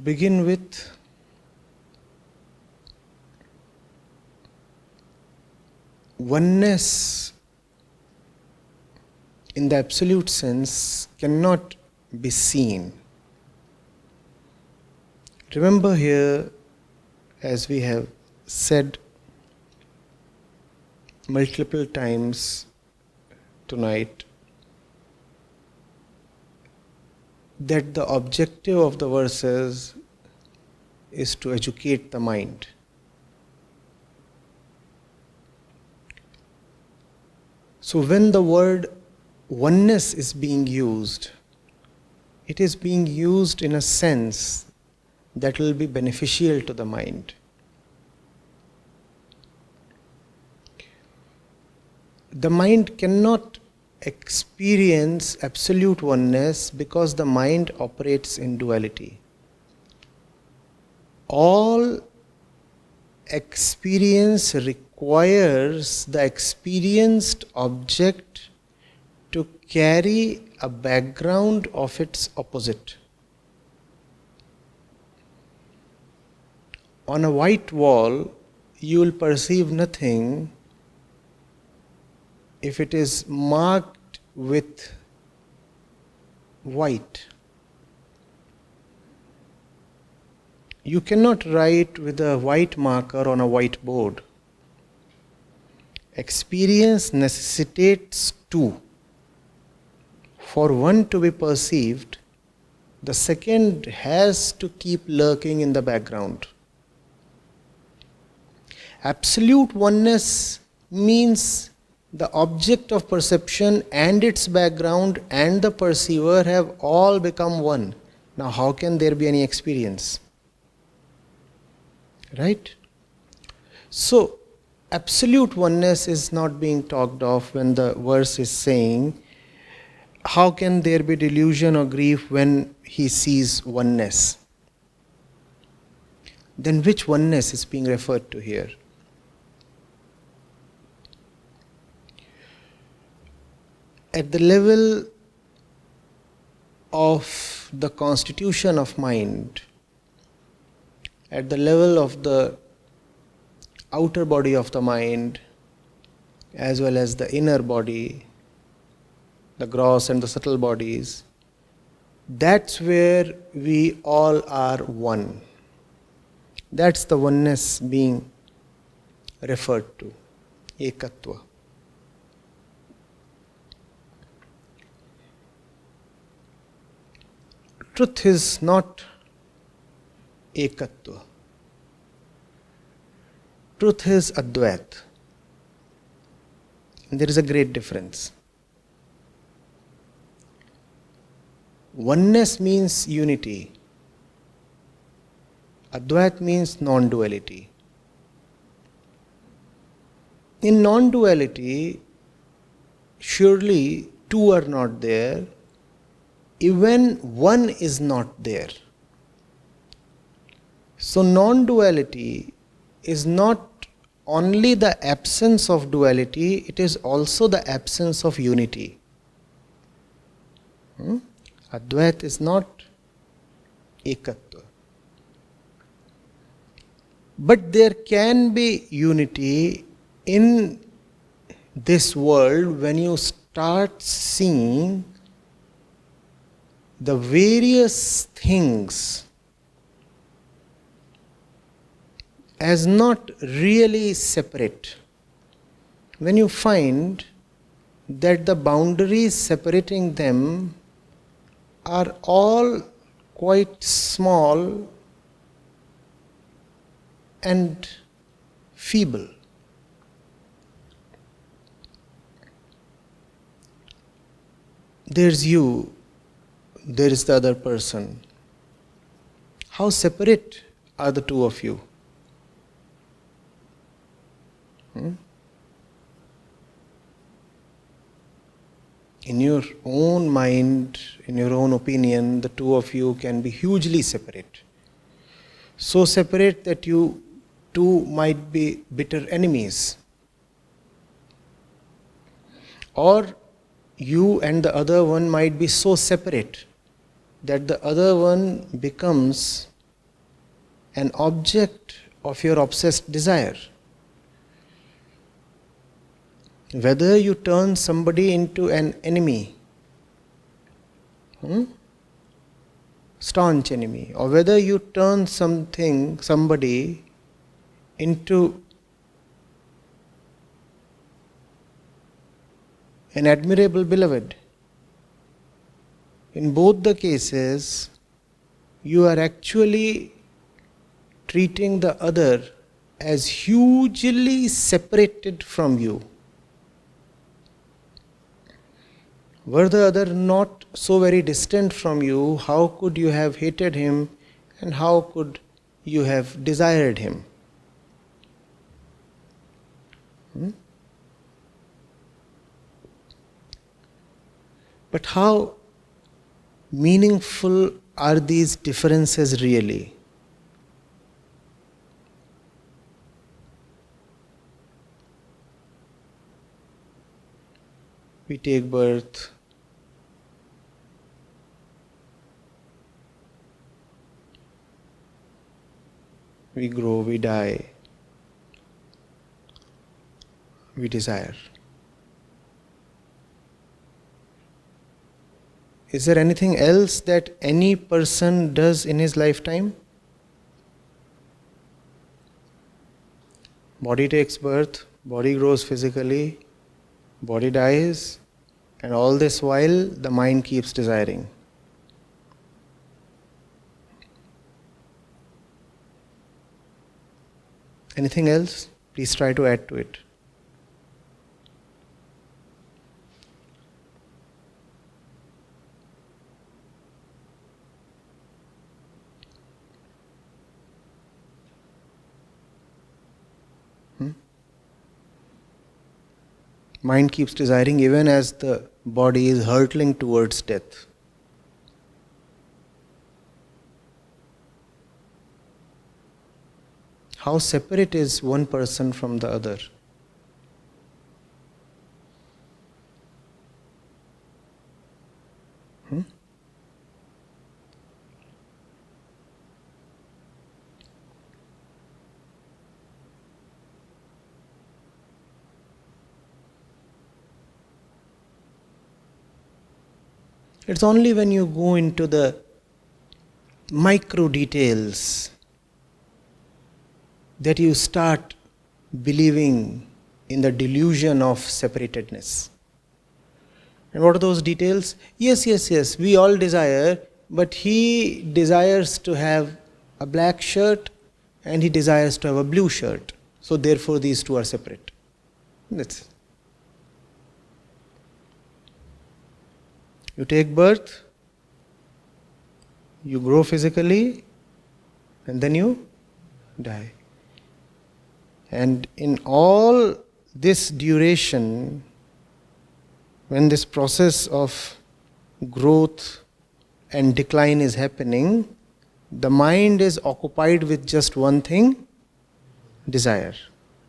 begin with oneness in the absolute sense cannot be seen. Remember here, as we have said multiple times tonight, that the objective of the verses is to educate the mind. So when the word oneness is being used, it is being used in a sense that will be beneficial to the mind. The mind cannot experience absolute oneness because the mind operates in duality. All experience requires the experienced object to carry a background of its opposite. On a white wall, you will perceive nothing if it is marked with white. You cannot write with a white marker on a white board. Experience necessitates two. For one to be perceived, the second has to keep lurking in the background. Absolute oneness means the object of perception and its background and the perceiver have all become one. Now, how can there be any experience? Right? So, absolute oneness is not being talked of when the verse is saying, how can there be delusion or grief when he sees oneness? Then which oneness is being referred to here? At the level of the constitution of mind, at the level of the outer body of the mind, as well as the inner body, the gross and the subtle bodies, that's where we all are one. That's the oneness being referred to, ekatva. Truth is not ekatva. Truth is advait. And there is a great difference. Oneness means unity. Advait means non-duality. In non-duality, surely two are not there, even one is not there. So non-duality is not only the absence of duality, it is also the absence of unity. Advait is not ekatva. But there can be unity in this world when you start seeing the various things as not really separate. When you find that the boundaries separating them are all quite small and feeble. There's you, there is the other person. How separate are the two of you? In your own mind, in your own opinion, the two of you can be hugely separate. So separate that you two might be bitter enemies. Or you and the other one might be so separate that the other one becomes an object of your obsessed desire. Whether you turn somebody into an enemy, staunch enemy, or whether you turn somebody into an admirable beloved, in both the cases, you are actually treating the other as hugely separated from you. Were the other not so very distant from you, how could you have hated him and how could you have desired him? But how meaningful are these differences really? We take birth, we grow, we die, we desire. Is there anything else that any person does in his lifetime? Body takes birth, body grows physically, body dies, and all this while the mind keeps desiring. Anything else? Please try to add to it. Mind keeps desiring even as the body is hurtling towards death. How separate is one person from the other? It's only when you go into the micro details that you start believing in the delusion of separatedness. And what are those details? Yes, we all desire, but he desires to have a black shirt and he desires to have a blue shirt. So therefore these two are separate. That's You take birth, you grow physically, and then you die. And in all this duration, when this process of growth and decline is happening, the mind is occupied with just one thing, desire.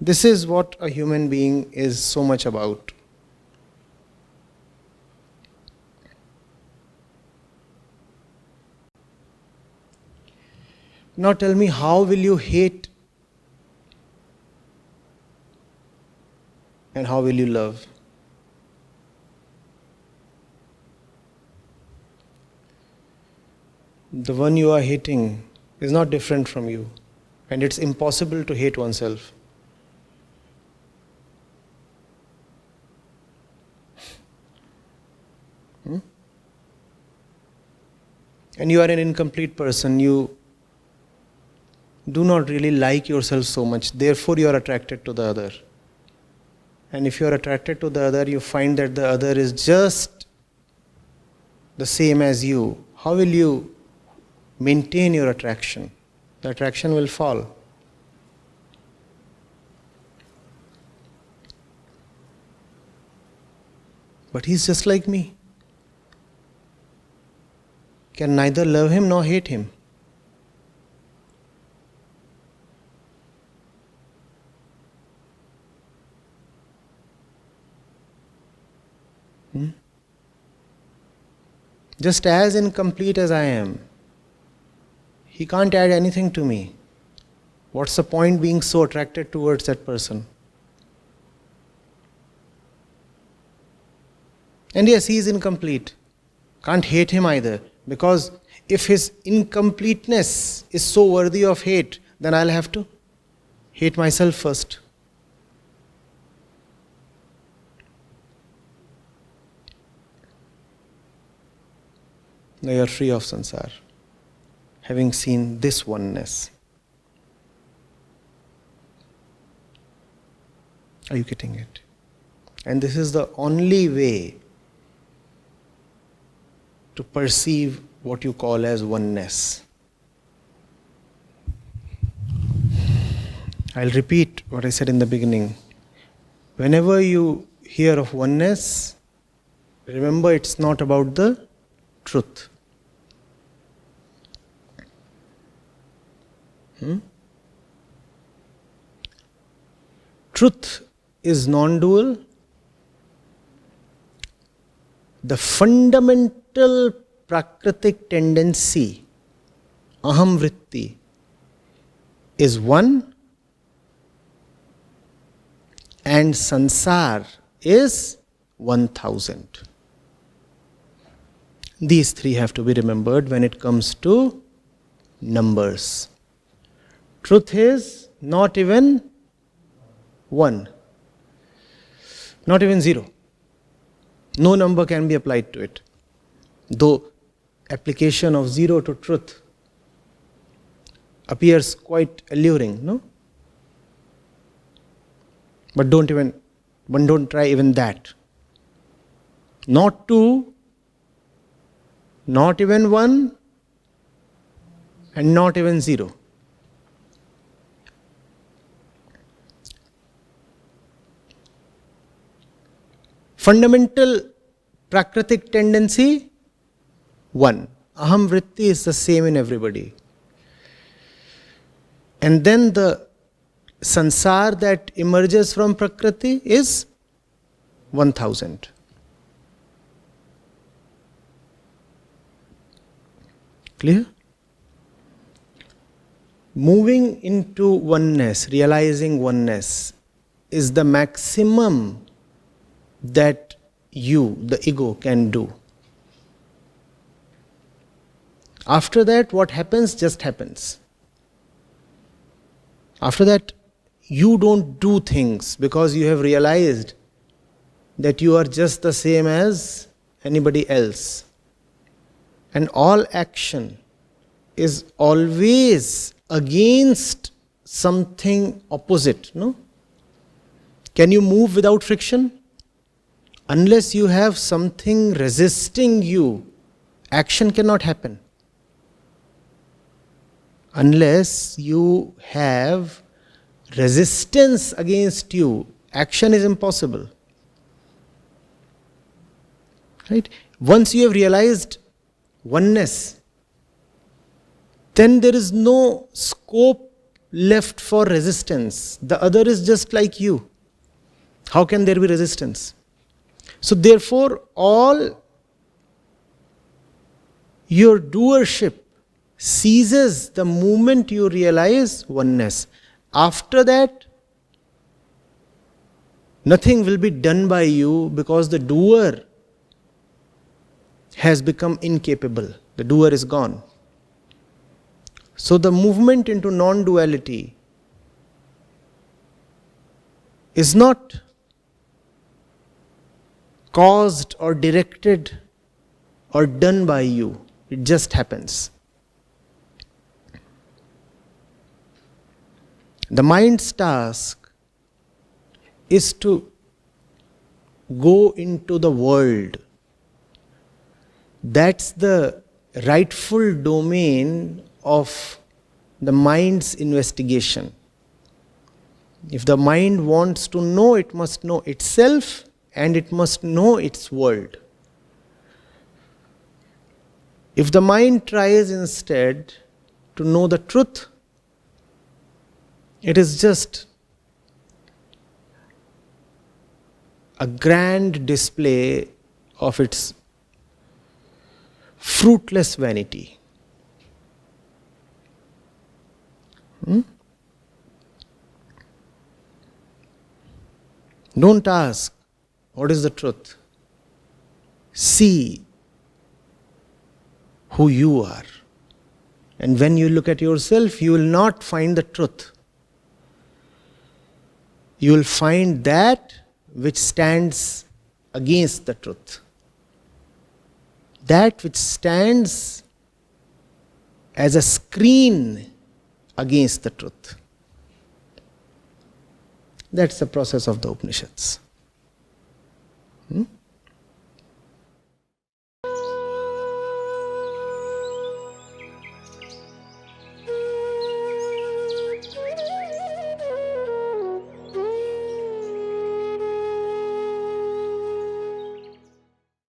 This is what a human being is so much about. Now tell me, how will you hate and how will you love? The one you are hating is not different from you, and it's impossible to hate oneself. And you are an incomplete person, you do not really like yourself so much, therefore you are attracted to the other. And if you are attracted to the other, you find that the other is just the same as you. How will you maintain your attraction? The attraction will fall. But he's just like me. Can neither love him nor hate him. Just as incomplete as I am, he can't add anything to me. What's the point being so attracted towards that person? And yes, he is incomplete. Can't hate him either. Because if his incompleteness is so worthy of hate, then I'll have to hate myself first. Now you are free of sansar, having seen this oneness. Are you getting it? And this is the only way to perceive what you call as oneness. I'll repeat what I said in the beginning. Whenever you hear of oneness, remember it's not about the truth. Truth is non-dual. The fundamental prakritic tendency, aham vritti, is one, and sansar is 1000. These three have to be remembered when it comes to numbers. Truth is not even 1, not even 0. No number can be applied to it. Though application of 0 to truth appears quite alluring, no? But don't try even that. Not 2, not even 1, and not even 0. Fundamental prakritic tendency, 1. Aham vritti is the same in everybody. And then the sansar that emerges from prakriti is 1000. Clear? Moving into oneness, realizing oneness, is the maximum that you, the ego, can do. After that, what happens just happens. After that, you don't do things because you have realized that you are just the same as anybody else. And all action is always against something opposite, no? Can you move without friction? Unless you have something resisting you, action cannot happen. Unless you have resistance against you, action is impossible. Right? Once you have realized oneness, then there is no scope left for resistance. The other is just like you. How can there be resistance? So therefore, all your doership ceases the moment you realize oneness. After that, nothing will be done by you because the doer has become incapable. The doer is gone. So the movement into non-duality is not caused or directed or done by you. It just happens. The mind's task is to go into the world. That's the rightful domain of the mind's investigation. If the mind wants to know, it must know itself and it must know its world. If the mind tries instead to know the truth, it is just a grand display of its fruitless vanity. Don't ask, what is the truth? See who you are. And when you look at yourself, you will not find the truth. You will find that which stands against the truth. That which stands as a screen against the truth. That's the process of the Upanishads.